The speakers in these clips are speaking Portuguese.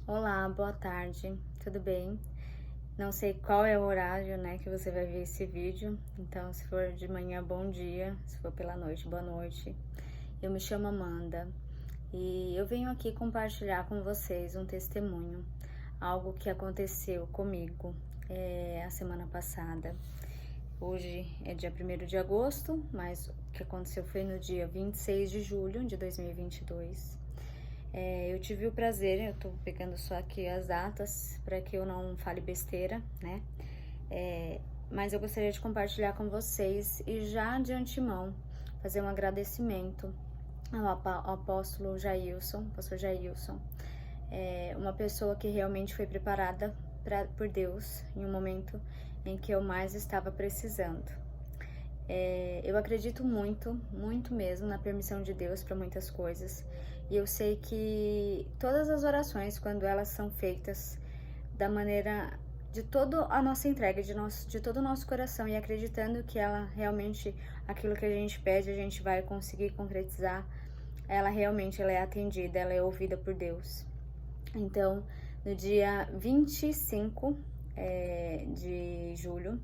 Olá, boa tarde, tudo bem? Não sei qual é o horário, né, que você vai ver esse vídeo, então se for de manhã, bom dia, se for pela noite, boa noite. Eu me chamo Amanda e eu venho aqui compartilhar com vocês um testemunho, algo que aconteceu comigo a semana passada. Hoje é dia 1º de agosto, mas o que aconteceu foi no dia 26 de julho de 2022. Eu tive o prazer, eu tô pegando só aqui as datas para que eu não fale besteira, né? Mas eu gostaria de compartilhar com vocês e já de antemão fazer um agradecimento ao apóstolo Jailson, pastor Jailson, uma pessoa que realmente foi preparada por Deus em um momento em que eu mais estava precisando. Eu acredito muito, muito mesmo na permissão de Deus para muitas coisas. E eu sei que todas as orações, quando elas são feitas da maneira de toda a nossa entrega, de todo o nosso coração, e acreditando que ela realmente, aquilo que a gente pede, a gente vai conseguir concretizar, ela realmente ela é atendida, ela é ouvida por Deus. Então, no dia 25 de julho,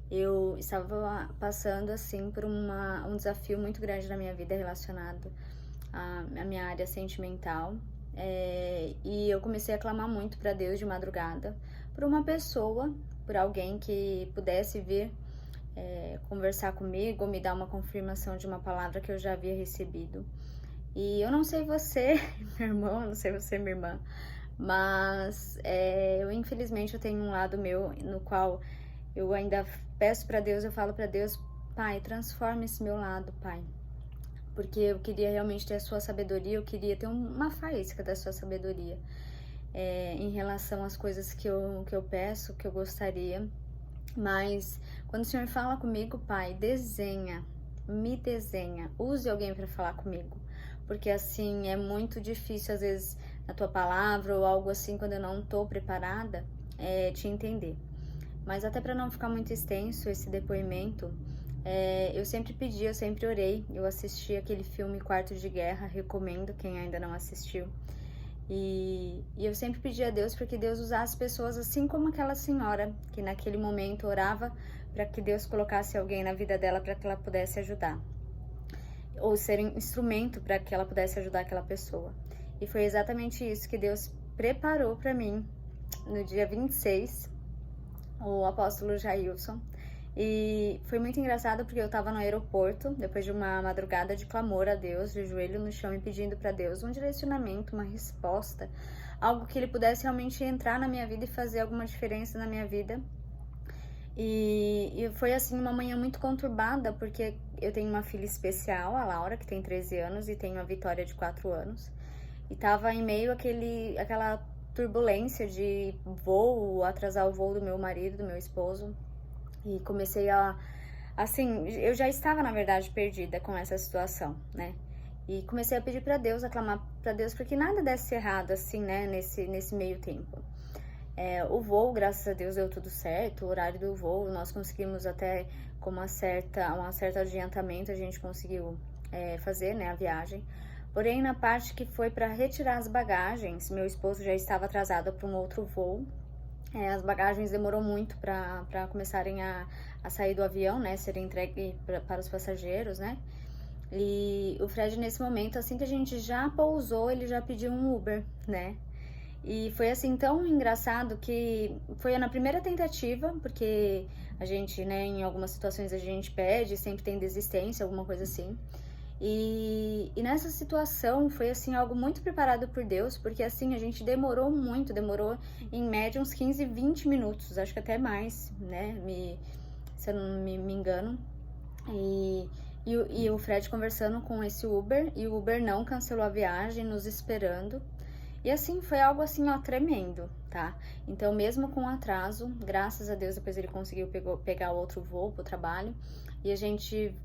eu estava passando assim por um desafio muito grande na minha vida relacionado à minha área sentimental, e eu comecei a clamar muito para Deus de madrugada por uma pessoa, por alguém que pudesse vir conversar comigo ou me dar uma confirmação de uma palavra que eu já havia recebido. E eu não sei você, meu irmão, eu não sei você, minha irmã, mas eu infelizmente eu tenho um lado meu no qual eu ainda peço para Deus, eu falo para Deus, Pai, transforma esse meu lado, Pai. Porque eu queria realmente ter a sua sabedoria, eu queria ter uma faísca da sua sabedoria em relação às coisas que eu peço, que eu gostaria. Mas quando o Senhor fala comigo, Pai, me desenha, use alguém para falar comigo. Porque assim, é muito difícil às vezes na tua palavra ou algo assim, quando eu não tô preparada, te entender. Mas até para não ficar muito extenso esse depoimento, eu sempre pedi, eu sempre orei. Eu assisti aquele filme Quarto de Guerra, recomendo quem ainda não assistiu. E eu sempre pedi a Deus para que Deus usasse pessoas assim como aquela senhora, que naquele momento orava para que Deus colocasse alguém na vida dela para que ela pudesse ajudar. Ou ser um instrumento para que ela pudesse ajudar aquela pessoa. E foi exatamente isso que Deus preparou para mim no dia 26, o apóstolo Jailson. E foi muito engraçado porque eu tava no aeroporto, depois de uma madrugada de clamor a Deus, de joelho no chão e pedindo para Deus um direcionamento, uma resposta, algo que ele pudesse realmente entrar na minha vida e fazer alguma diferença na minha vida. E foi assim uma manhã muito conturbada, porque eu tenho uma filha especial, a Laura, que tem 13 anos, e tenho a Vitória de 4 anos. E tava em meio àquela turbulência de voo, atrasar o voo do meu marido, do meu esposo. E comecei assim, eu já estava, na verdade, perdida com essa situação, né? E comecei a pedir para Deus, a clamar para Deus, para que nada desse errado, assim, né, nesse meio tempo. O voo, graças a Deus, deu tudo certo, o horário do voo, nós conseguimos até com um certo adiantamento, a gente conseguiu fazer, né, a viagem. Porém, na parte que foi para retirar as bagagens, meu esposo já estava atrasado para um outro voo. As bagagens demorou muito para começarem a sair do avião, né, serem entregues para os passageiros, né. E o Fred, nesse momento, assim que a gente já pousou, ele já pediu um Uber, né. E foi assim tão engraçado que foi na primeira tentativa, porque a gente, né, em algumas situações a gente pede, sempre tem desistência, alguma coisa assim. E nessa situação foi assim algo muito preparado por Deus, porque assim a gente demorou muito, demorou em média uns 15, 20 minutos, acho que até mais, né, se eu não me engano. E o Fred conversando com esse Uber, e o Uber não cancelou a viagem, nos esperando. E assim, foi algo assim, ó, tremendo, tá? Então, mesmo com atraso, graças a Deus, depois ele conseguiu pegar outro voo pro trabalho. E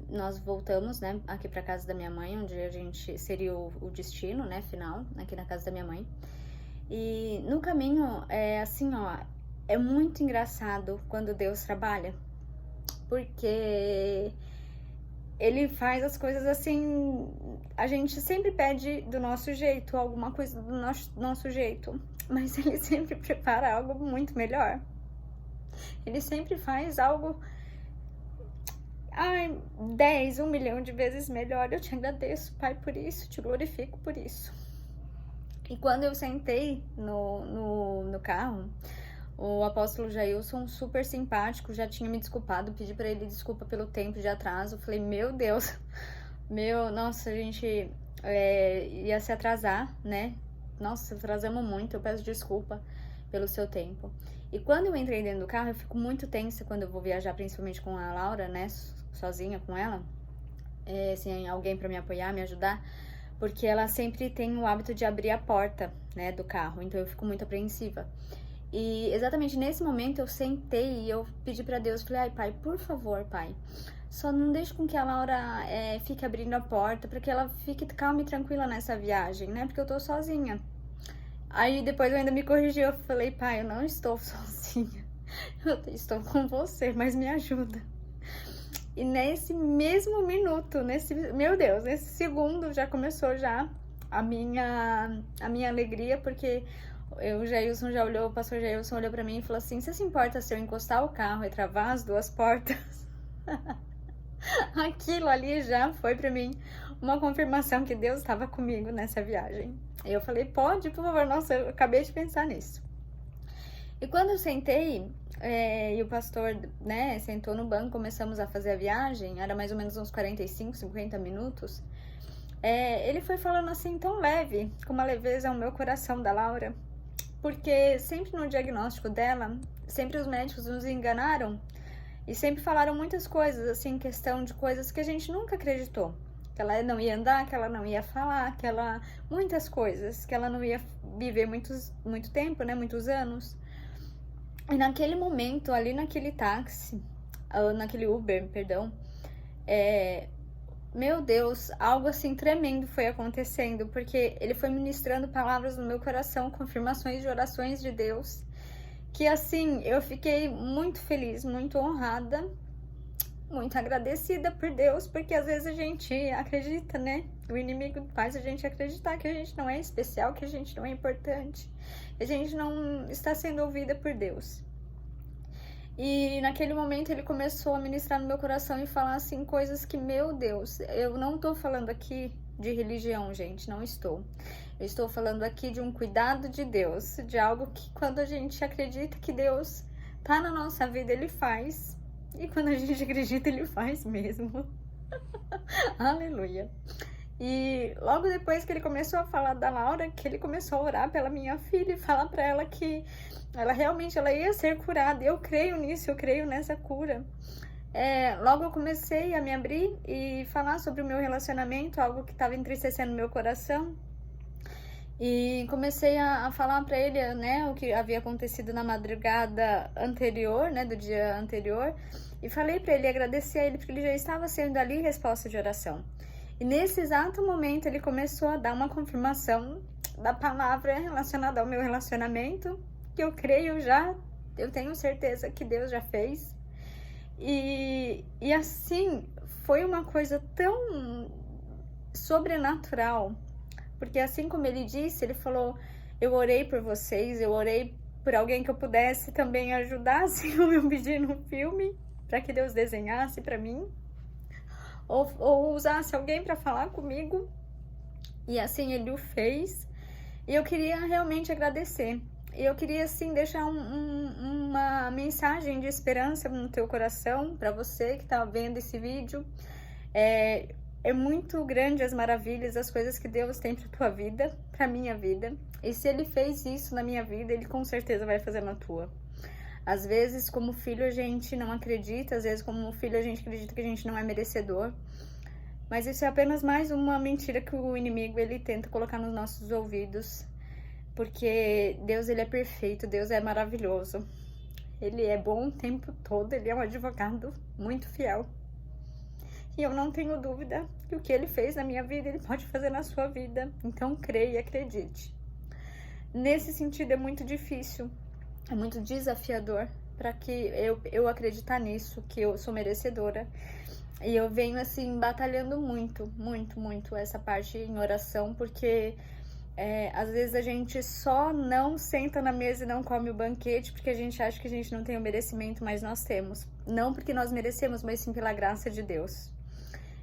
nós voltamos, né, aqui pra casa da minha mãe, onde a gente seria o destino, né, final, aqui na casa da minha mãe. E no caminho, assim, ó, é muito engraçado quando Deus trabalha, porque ele faz as coisas assim, a gente sempre pede do nosso jeito, alguma coisa do nosso jeito, mas ele sempre prepara algo muito melhor. Ele sempre faz algo, 1 milhão de vezes melhor. Eu te agradeço, Pai, por isso, te glorifico por isso. E quando eu sentei no carro, o apóstolo Jailson, super simpático, já tinha me desculpado, pedi pra ele desculpa pelo tempo de atraso. Falei, meu Deus, nossa, a gente ia se atrasar, né? Nossa, atrasamos muito, eu peço desculpa pelo seu tempo. E quando eu entrei dentro do carro, eu fico muito tensa quando eu vou viajar, principalmente com a Laura, né? Sozinha com ela, sem alguém pra me apoiar, me ajudar. Porque ela sempre tem o hábito de abrir a porta, né, do carro, então eu fico muito apreensiva. E exatamente nesse momento eu sentei e eu pedi pra Deus, falei, Pai, por favor, Pai, só não deixe com que a Laura fique abrindo a porta, pra que ela fique calma e tranquila nessa viagem, né, porque eu tô sozinha. Aí depois eu ainda me corrigi, eu falei, Pai, eu não estou sozinha, eu estou com você, mas me ajuda. E nesse mesmo minuto, meu Deus, nesse segundo já começou já a minha alegria, porque o Jailson já olhou, o pastor Jailson olhou pra mim e falou assim, você se importa se eu encostar o carro e travar as duas portas? Aquilo ali já foi pra mim uma confirmação que Deus estava comigo nessa viagem. E eu falei, pode, por favor, nossa, eu acabei de pensar nisso. E quando eu sentei, e o pastor, né, sentou no banco, começamos a fazer a viagem, era mais ou menos uns 45, 50 minutos, ele foi falando assim, tão leve, com uma leveza ao meu coração da Laura, porque sempre no diagnóstico dela, sempre os médicos nos enganaram, e sempre falaram muitas coisas, assim, questão de coisas que a gente nunca acreditou. Que ela não ia andar, que ela não ia falar, muitas coisas, que ela não ia viver muito tempo, né, muitos anos. E naquele momento, ali naquele táxi, naquele Uber, perdão, meu Deus, algo assim tremendo foi acontecendo, porque ele foi ministrando palavras no meu coração, confirmações de orações de Deus, que assim, eu fiquei muito feliz, muito honrada, muito agradecida por Deus, porque às vezes a gente acredita, né? O inimigo faz a gente acreditar que a gente não é especial, que a gente não é importante, que a gente não está sendo ouvida por Deus. E naquele momento ele começou a ministrar no meu coração e falar assim coisas que, meu Deus, eu não tô falando aqui de religião, gente, não estou. Eu estou falando aqui de um cuidado de Deus, de algo que quando a gente acredita que Deus tá na nossa vida, Ele faz. E quando a gente acredita, Ele faz mesmo. Aleluia. E logo depois que ele começou a falar da Laura, que ele começou a orar pela minha filha e falar pra ela que ela realmente ia ser curada. Eu creio nisso, eu creio nessa cura. Logo eu comecei a me abrir e falar sobre o meu relacionamento, algo que estava entristecendo meu coração. E comecei a falar pra ele, né, o que havia acontecido na madrugada anterior, né, do dia anterior. E falei pra ele, agradecer a ele, porque ele já estava sendo ali resposta de oração. E nesse exato momento ele começou a dar uma confirmação da palavra relacionada ao meu relacionamento, que eu creio já, eu tenho certeza que Deus já fez. E assim, foi uma coisa tão sobrenatural, porque assim como ele disse, ele falou, eu orei por vocês, eu orei por alguém que eu pudesse também ajudar, assim como eu pedi no filme, para que Deus desenhasse para mim, ou usasse alguém para falar comigo, e assim ele o fez, e eu queria realmente agradecer. E eu queria, assim, deixar uma mensagem de esperança no teu coração, para você que tá vendo esse vídeo. É muito grande as maravilhas, as coisas que Deus tem pra tua vida, pra minha vida. E se Ele fez isso na minha vida, Ele com certeza vai fazer na tua. Às vezes, como filho, a gente não acredita, às vezes, como filho, a gente acredita que a gente não é merecedor. Mas isso é apenas mais uma mentira que o inimigo, ele tenta colocar nos nossos ouvidos. Porque Deus, ele é perfeito, Deus é maravilhoso. Ele é bom o tempo todo, ele é um advogado muito fiel. E eu não tenho dúvida que o que ele fez na minha vida, ele pode fazer na sua vida. Então, creia e acredite. Nesse sentido, é muito difícil, é muito desafiador para que eu acreditar nisso, que eu sou merecedora. E eu venho, assim, batalhando muito essa parte em oração, porque às vezes a gente só não senta na mesa e não come o banquete porque a gente acha que a gente não tem o merecimento, mas nós temos. Não porque nós merecemos, mas sim pela graça de Deus.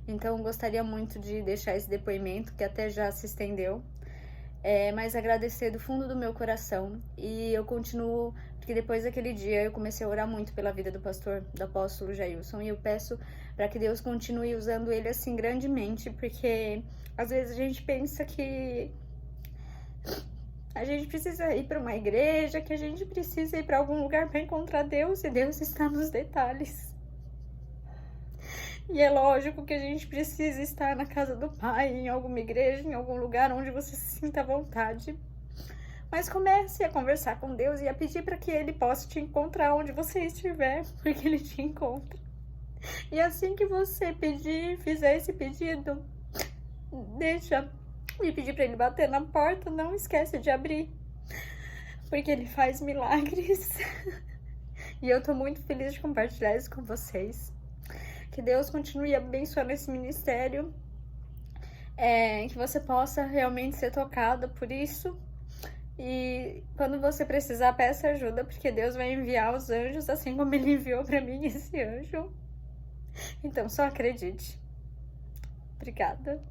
Então, gostaria muito de deixar esse depoimento, que até já se estendeu, mas agradecer do fundo do meu coração. E eu continuo, porque depois daquele dia eu comecei a orar muito pela vida do pastor, do apóstolo Jailson, e eu peço para que Deus continue usando ele assim grandemente, porque às vezes a gente pensa que a gente precisa ir para uma igreja, que a gente precisa ir para algum lugar para encontrar Deus, e Deus está nos detalhes. E é lógico que a gente precisa estar na casa do Pai, em alguma igreja, em algum lugar onde você se sinta à vontade. Mas comece a conversar com Deus e a pedir para que Ele possa te encontrar onde você estiver, porque Ele te encontra. E assim que você fizer esse pedido, deixa e pedir para Ele bater na porta, não esquece de abrir, porque Ele faz milagres. E eu tô muito feliz de compartilhar isso com vocês. Que Deus continue abençoando esse ministério, que você possa realmente ser tocada por isso. E quando você precisar, peça ajuda, porque Deus vai enviar os anjos, assim como Ele enviou para mim esse anjo. Então, só acredite. Obrigada.